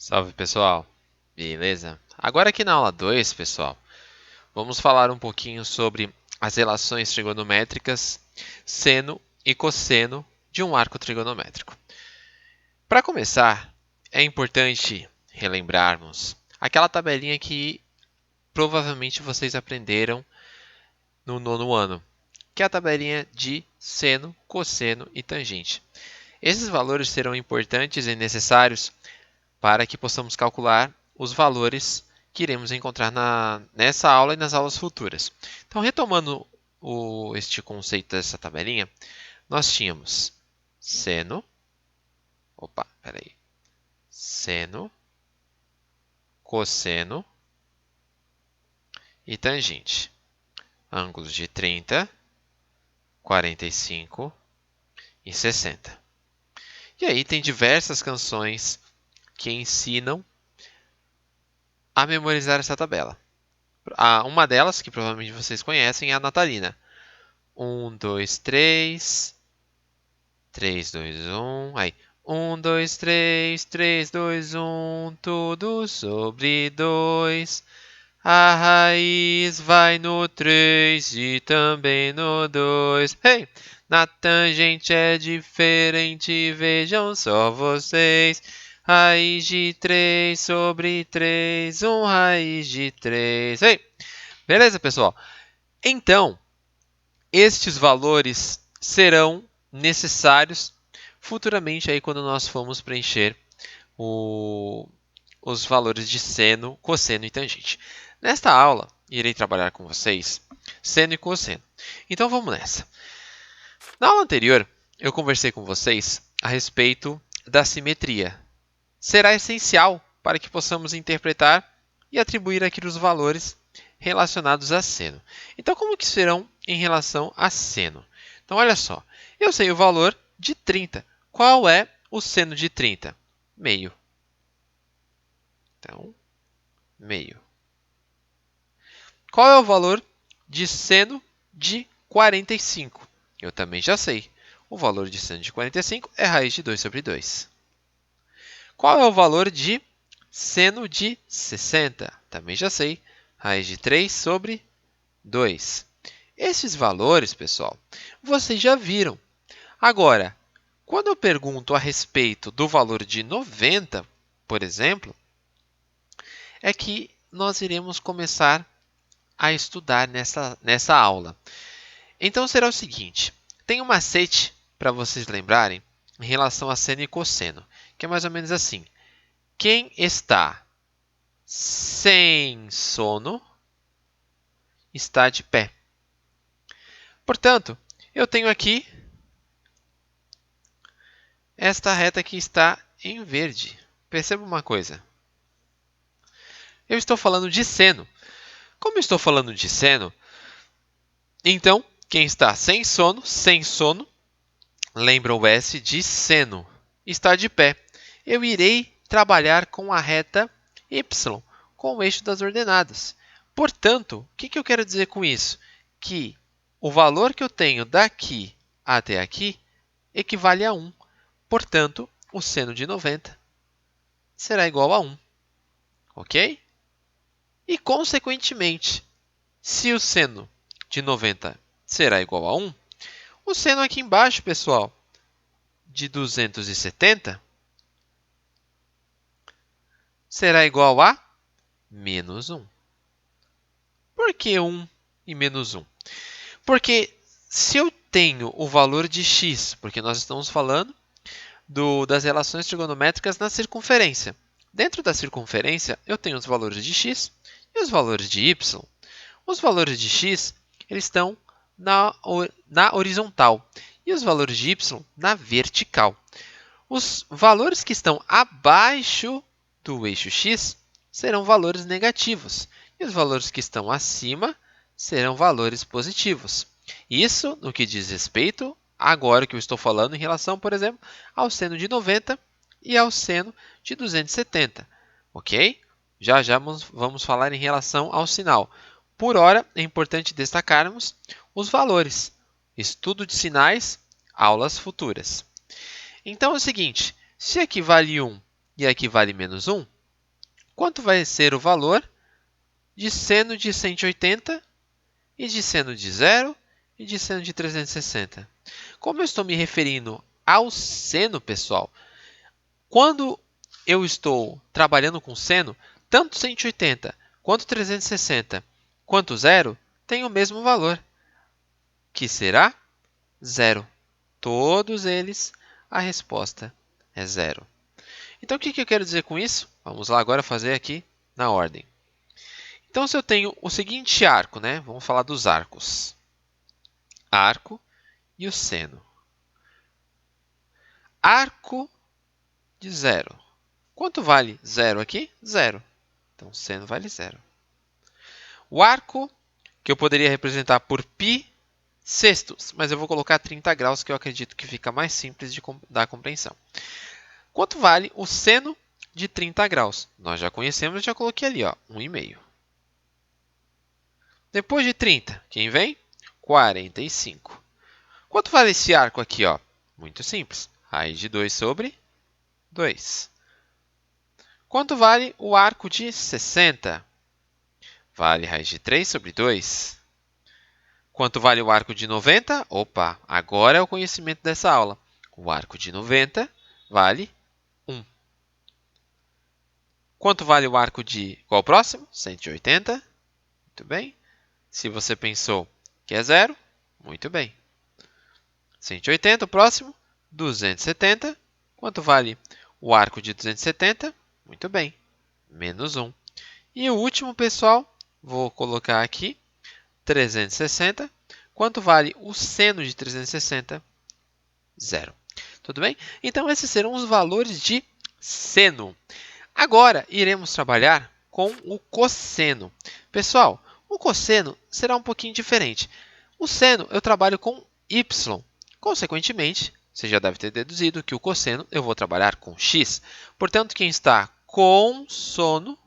Salve pessoal, beleza? Agora aqui na aula 2, pessoal, vamos falar um pouquinho sobre as relações trigonométricas seno e cosseno de um arco trigonométrico. Para começar, é importante relembrarmos aquela tabelinha que provavelmente vocês aprenderam no nono ano, que é a tabelinha de seno, cosseno e tangente. Esses valores serão importantes e necessários para que possamos calcular os valores que iremos encontrar nessa aula e nas aulas futuras. Então, retomando este conceito dessa tabelinha, nós tínhamos seno, seno, cosseno e tangente. Ângulos de 30, 45 e 60. E aí tem diversas canções que ensinam a memorizar essa tabela. Uma delas, que provavelmente vocês conhecem, é a natalina. 1, 2, 3, 3, 2, 1, aí. 1, 2, 3, 3, 2, 1, tudo sobre 2. A raiz vai no 3 e também no 2. Hey! Na tangente é diferente, vejam só vocês. Raiz de 3 sobre 3, 1 raiz de 3. Hey! Beleza, pessoal? Então, estes valores serão necessários futuramente aí quando nós formos preencher os valores de seno, cosseno e tangente. Nesta aula, irei trabalhar com vocês seno e cosseno. Então vamos nessa. Na aula anterior, eu conversei com vocês a respeito da simetria. Será essencial para que possamos interpretar e atribuir aqui os valores relacionados a seno. Então, como que serão em relação a seno? Então, olha só. Eu sei o valor de 30. Qual é o seno de 30? Meio. Então, meio. Qual é o valor de seno de 45? Eu também já sei. O valor de seno de 45 é raiz de 2 sobre 2. Qual é o valor de seno de 60? Também já sei. Raiz de 3 sobre 2. Esses valores, pessoal, vocês já viram. Agora, quando eu pergunto a respeito do valor de 90, por exemplo, é que nós iremos começar a estudar nessa aula. Então, será o seguinte. Tem um macete para vocês lembrarem em relação a seno e cosseno, que é mais ou menos assim. Quem está sem sono está de pé. Portanto, eu tenho aqui esta reta que está em verde. Perceba uma coisa. Eu estou falando de seno. Como eu estou falando de seno, então, quem está sem sono, lembra o S de seno, está de pé. Eu irei trabalhar com a reta Y, com o eixo das ordenadas. Portanto, o que eu quero dizer com isso? Que o valor que eu tenho daqui até aqui equivale a 1. Portanto, o seno de 90 será igual a 1. Ok? E, consequentemente, se o seno de 90 será igual a 1, o seno aqui embaixo, pessoal, de 270 será igual a menos 1. Por que 1 e menos 1? Porque se eu tenho o valor de x, porque nós estamos falando das relações trigonométricas na circunferência. Dentro da circunferência, eu tenho os valores de x e os valores de y. Os valores de x eles estão na horizontal e os valores de y na vertical. Os valores que estão abaixo do eixo x serão valores negativos e os valores que estão acima serão valores positivos. Isso no que diz respeito, agora que eu estou falando em relação, por exemplo, ao seno de 90 e ao seno de 270. Ok? Já vamos falar em relação ao sinal. Por hora, é importante destacarmos os valores. Estudo de sinais, aulas futuras. Então é o seguinte, se aqui vale 1 e aqui vale menos 1, quanto vai ser o valor de seno de 180 e de seno de 0 e de seno de 360. Como eu estou me referindo ao seno, pessoal, quando eu estou trabalhando com seno, tanto 180 quanto 360 quanto 0 têm o mesmo valor, que será 0. Todos eles, a resposta é 0. Então, o que eu quero dizer com isso? Vamos lá agora fazer aqui na ordem. Então, se eu tenho o seguinte arco, né? Vamos falar dos arcos. Arco e o seno. Arco de 0. Quanto vale 0 aqui? 0. Então, seno vale 0. O arco, que eu poderia representar por π sextos, mas eu vou colocar 30 graus, que eu acredito que fica mais simples da compreensão. Quanto vale o seno de 30 graus? Nós já conhecemos, já coloquei ali, ó, 1,5. Depois de 30, quem vem? 45. Quanto vale esse arco aqui, ó? Muito simples. Raiz de 2 sobre 2. Quanto vale o arco de 60? Vale raiz de 3 sobre 2. Quanto vale o arco de 90? Opa, agora é o conhecimento dessa aula. O arco de 90 vale 1. Quanto vale o arco de... Qual o próximo? 180. Muito bem. Se você pensou que é 0, muito bem. 180, o próximo, 270. Quanto vale o arco de 270? Muito bem, menos 1. E o último, pessoal, vou colocar aqui, 360. Quanto vale o seno de 360? 0. Tudo bem? Então, esses serão os valores de seno. Agora, iremos trabalhar com o cosseno. Pessoal, o cosseno será um pouquinho diferente. O seno eu trabalho com y. Consequentemente, você já deve ter deduzido que o cosseno eu vou trabalhar com x. Portanto, quem está com sono,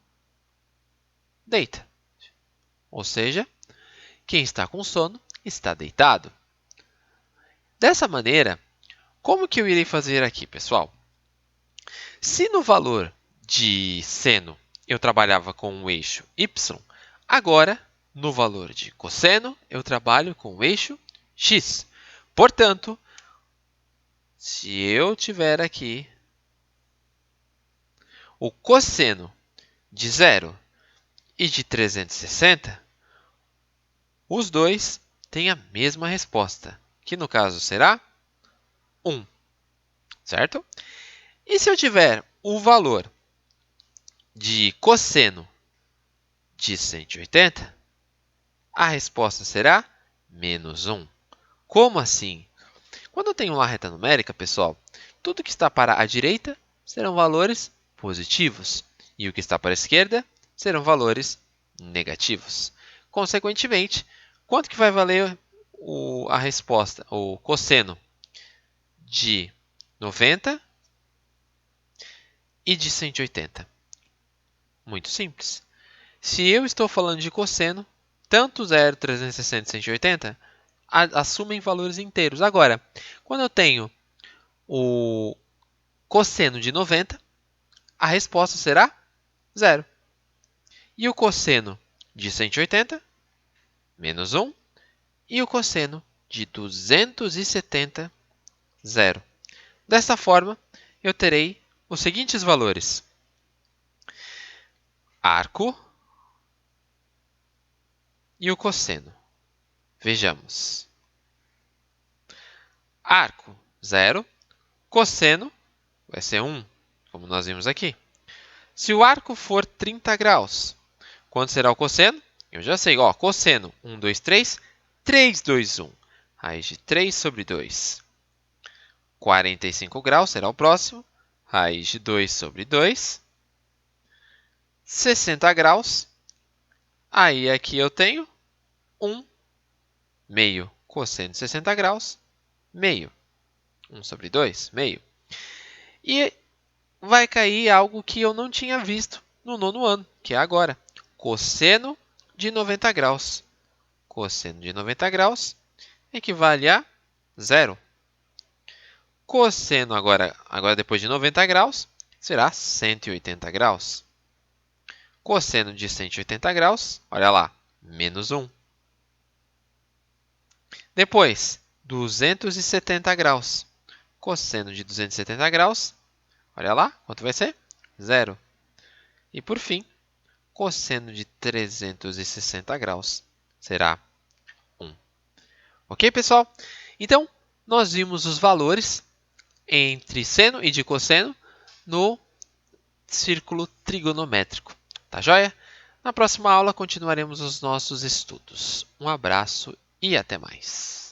deita. Ou seja, quem está com sono está deitado. Dessa maneira, como que eu irei fazer aqui, pessoal? Se no valor de seno eu trabalhava com o eixo y, agora, no valor de cosseno, eu trabalho com o eixo x. Portanto, se eu tiver aqui o cosseno de 0 e de 360, os dois têm a mesma resposta, que no caso será 1, certo? E se eu tiver o valor de cosseno de 180, a resposta será menos 1. Como assim? Quando eu tenho uma reta numérica, pessoal, tudo que está para a direita serão valores positivos e o que está para a esquerda serão valores negativos. Consequentemente, quanto que vai valer a resposta, o cosseno de 90 e de 180? Muito simples. Se eu estou falando de cosseno, tanto 0, 360 e 180 assumem valores inteiros. Agora, quando eu tenho o cosseno de 90, a resposta será 0. E o cosseno de 180, menos 1. E o cosseno de 270, 0. Dessa forma, eu terei os seguintes valores. Arco e o cosseno. Vejamos. Arco, 0. Cosseno vai ser 1, como nós vimos aqui. Se o arco for 30 graus, quanto será o cosseno? Eu já sei, ó, cosseno 1, 2, 3, 3, 2, 1. Raiz de 3 sobre 2. 45 graus será o próximo. Raiz de 2 sobre 2. 60 graus. Aí aqui eu tenho 1 meio. Cosseno de 60 graus, meio. 1 sobre 2, meio. E vai cair algo que eu não tinha visto no nono ano, que é agora. Cosseno de 90 graus. Cosseno de 90 graus equivale a 0. Cosseno agora depois de 90 graus será 180 graus. Cosseno de 180 graus, olha lá, menos 1. Depois, 270 graus. Cosseno de 270 graus, olha lá, quanto vai ser? 0. E por fim, cosseno de 360 graus será 1. Ok, pessoal? Então, nós vimos os valores entre seno e de cosseno no círculo trigonométrico. Tá joia? Na próxima aula continuaremos os nossos estudos. Um abraço e até mais.